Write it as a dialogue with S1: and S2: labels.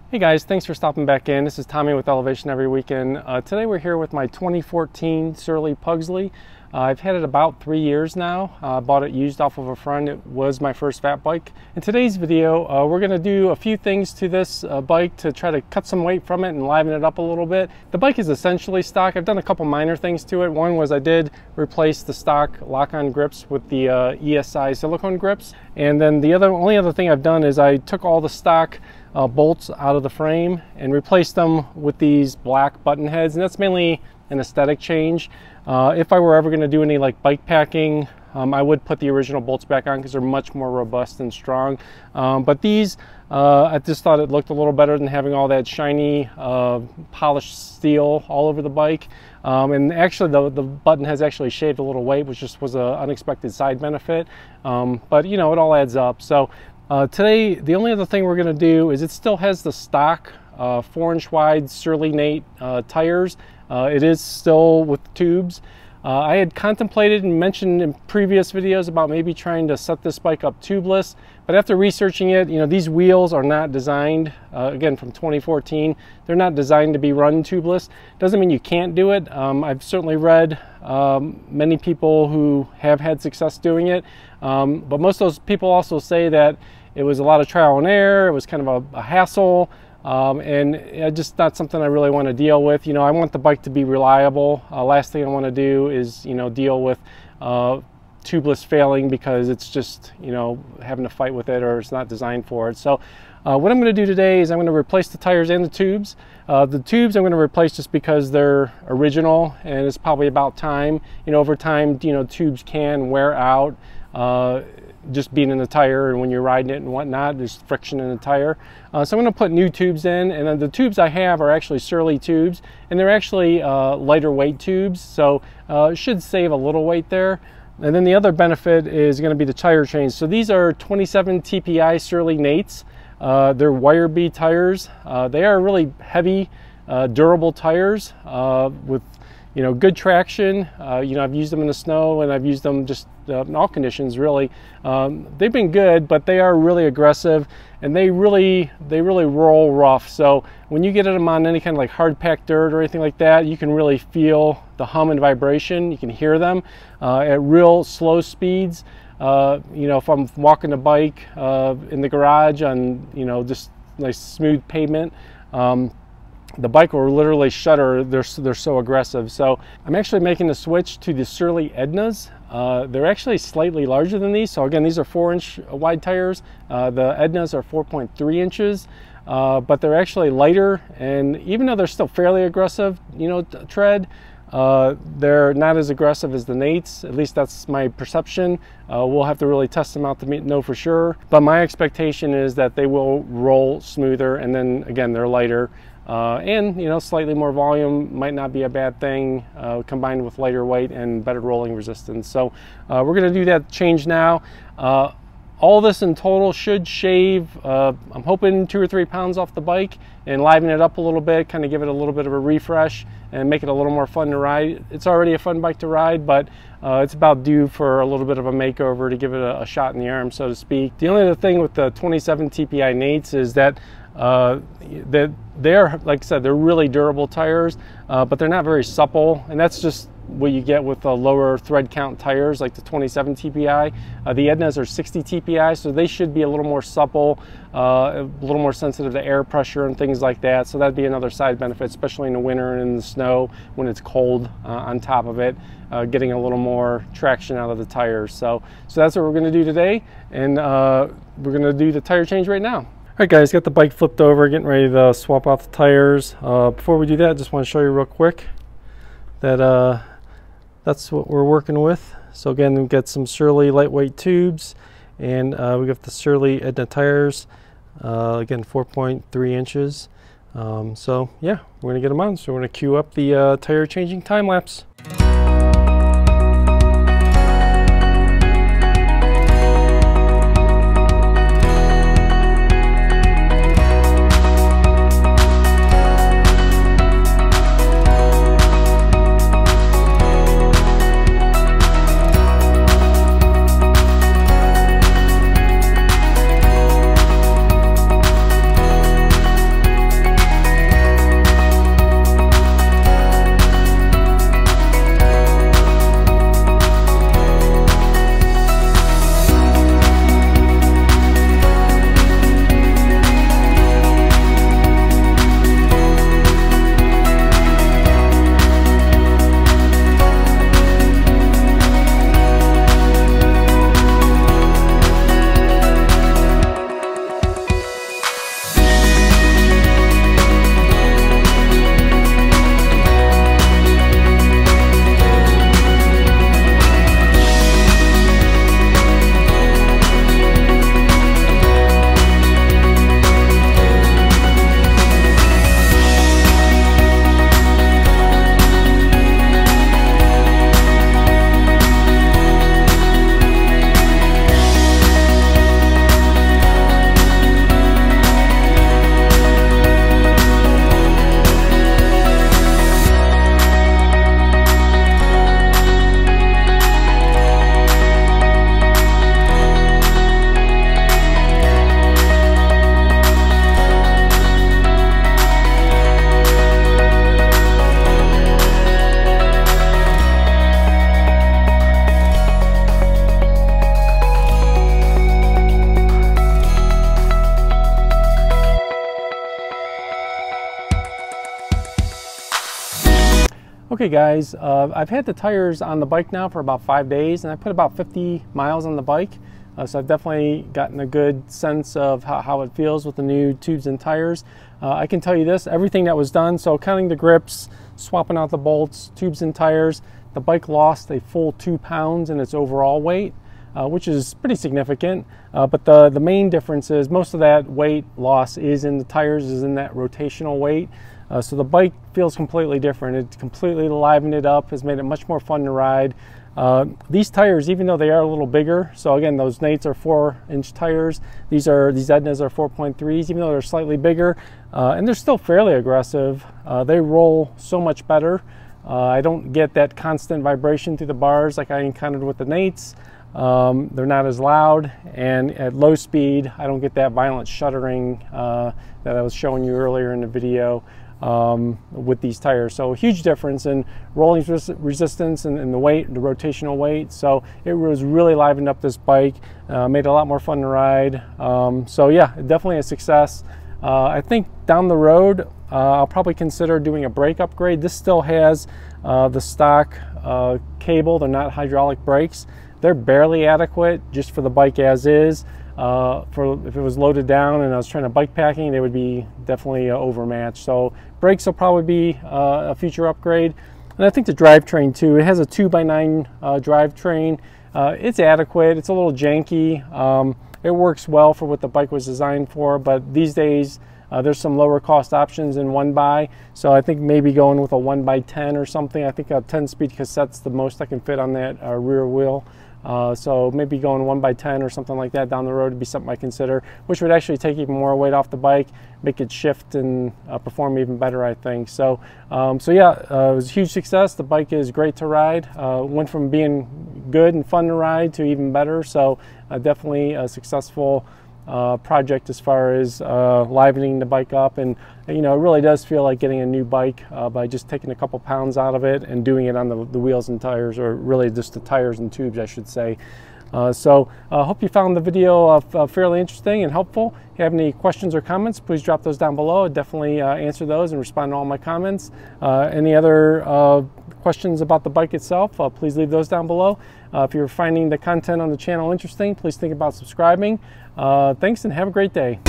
S1: Hey guys, thanks for stopping back in. This is Tommy with Elevation Every Weekend. Today we're here with my 2014 Surly Pugsley. I've had it about 3 years now. I bought it used off of a friend. It was my first fat bike. In today's video, we're going to do a few things to this bike to try to cut some weight from it and liven it up a little bit. The bike is essentially stock. I've done a couple minor things to it. One was I did replace the stock lock-on grips with the ESI silicone grips. And then the only other thing I've done is I took all the stock bolts out of the frame and replace them with these black button heads, and that's mainly an aesthetic change. If I were ever going to do any like bike packing, I would put the original bolts back on because they're much more robust and strong. But these, I just thought it looked a little better than having all that shiny polished steel all over the bike. And actually the button has actually shaved a little weight, which just was an unexpected side benefit. But you know, it all adds up. So today, the only other thing we're going to do is it still has the stock 4-inch wide Surly Nate tires. It is still with tubes. I had contemplated and mentioned in previous videos about maybe trying to set this bike up tubeless, but after researching it, you know, these wheels are not designed, again from 2014, they're not designed to be run tubeless. Doesn't mean you can't do it. I've certainly read many people who have had success doing it, but most of those people also say that it was a lot of trial and error, it was kind of a hassle, and just not something I really want to deal with. You know, I want the bike to be reliable. Last thing I want to do is, you know, deal with tubeless failing because it's just, you know, having to fight with it or it's not designed for it. So what I'm going to do today is I'm going to replace the tires and the tubes. The tubes I'm going to replace just because they're original and it's probably about time. You know, over time, you know, tubes can wear out. Just being in the tire, and when you're riding it and whatnot, there's friction in the tire. So I'm going to put new tubes in, and then the tubes I have are actually Surly tubes, and they're actually lighter weight tubes, so it should save a little weight there. And then the other benefit is going to be the tire change. So these are 27 TPI Surly Nates. They're wire bead tires. They are really heavy, durable tires with, you know, good traction. You know, I've used them in the snow and I've used them just in all conditions really. They've been good, but they are really aggressive and they really roll rough. So when you get them on any kind of like hard packed dirt or anything like that, you can really feel the hum and vibration. You can hear them at real slow speeds. You know, if I'm walking a bike in the garage on, you know, just nice smooth pavement, the bike will literally shudder. They're so aggressive. So I'm actually making the switch to the Surly Ednas. They're actually slightly larger than these. So again, these are 4-inch wide tires. The Ednas are 4.3 inches, but they're actually lighter. And even though they're still fairly aggressive, you know, tread, they're not as aggressive as the Nates. At least that's my perception. We'll have to really test them out to know for sure. But my expectation is that they will roll smoother. And then again, they're lighter. And, you know, slightly more volume might not be a bad thing, combined with lighter weight and better rolling resistance. So we're going to do that change now. All this in total should shave, I'm hoping 2 or 3 pounds off the bike and liven it up a little bit, kind of give it a little bit of a refresh and make it a little more fun to ride. It's already a fun bike to ride, but it's about due for a little bit of a makeover to give it a shot in the arm, so to speak. The only other thing with the 27 TPI Nates is that they're, like I said, they're really durable tires, but they're not very supple, and that's just what you get with the lower thread count tires like the 27 TPI. The Ednas are 60 TPI, so they should be a little more supple, a little more sensitive to air pressure and things like that. So that'd be another side benefit, especially in the winter and in the snow when it's cold on top of it, getting a little more traction out of the tires. So that's what we're going to do today, and we're going to do the tire change right now. All right guys, got the bike flipped over, getting ready to swap out the tires. Before we do that, I just want to show you real quick that that's what we're working with. So again, we've got some Surly lightweight tubes, and we got the Surly Edna tires, again 4.3 inches. So yeah, we're gonna get them on. So we're gonna queue up the tire changing time lapse. Okay guys, I've had the tires on the bike now for about 5 days, and I put about 50 miles on the bike. So I've definitely gotten a good sense of how it feels with the new tubes and tires. I can tell you this, everything that was done, so counting the grips, swapping out the bolts, tubes and tires, the bike lost a full 2 pounds in its overall weight, which is pretty significant. But the main difference is most of that weight loss is in the tires, is in that rotational weight. So the bike feels completely different. It's completely livened it up, has made it much more fun to ride. These tires, even though they are a little bigger, so again, those Nates are 4-inch tires. These Ednas are 4.3s, even though they're slightly bigger, and they're still fairly aggressive. They roll so much better. I don't get that constant vibration through the bars like I encountered with the Nates. They're not as loud, and at low speed, I don't get that violent shuddering that I was showing you earlier in the video with these tires. So a huge difference in rolling resistance and the weight, the rotational weight. So it was really livened up this bike, made it a lot more fun to ride. So yeah, definitely a success. I think down the road, I'll probably consider doing a brake upgrade. This still has the stock cable. They're not hydraulic brakes. They're barely adequate just for the bike as is. If it was loaded down and I was trying to bike packing, they would be definitely overmatched. So brakes will probably be a future upgrade. And I think the drivetrain too. It has a 2x9 drivetrain. It's adequate. It's a little janky. It works well for what the bike was designed for, but these days there's some lower cost options in 1x. So I think maybe going with a 1x10 or something. I think a 10-speed cassette's the most I can fit on that rear wheel. So maybe going 1x10 or something like that down the road would be something I consider, which would actually take even more weight off the bike, make it shift and perform even better, I think. So, yeah, it was a huge success. The bike is great to ride. Went from being good and fun to ride to even better. So definitely a successful project as far as livening the bike up. And you know, it really does feel like getting a new bike by just taking a couple pounds out of it and doing it on the wheels and tires, or really just the tires and tubes, I should say. So I hope you found the video fairly interesting and helpful. If you have any questions or comments, please drop those down below. I'll definitely answer those and respond to all my comments. Any other questions about the bike itself, please leave those down below. If you're finding the content on the channel interesting, please think about subscribing. Thanks and have a great day.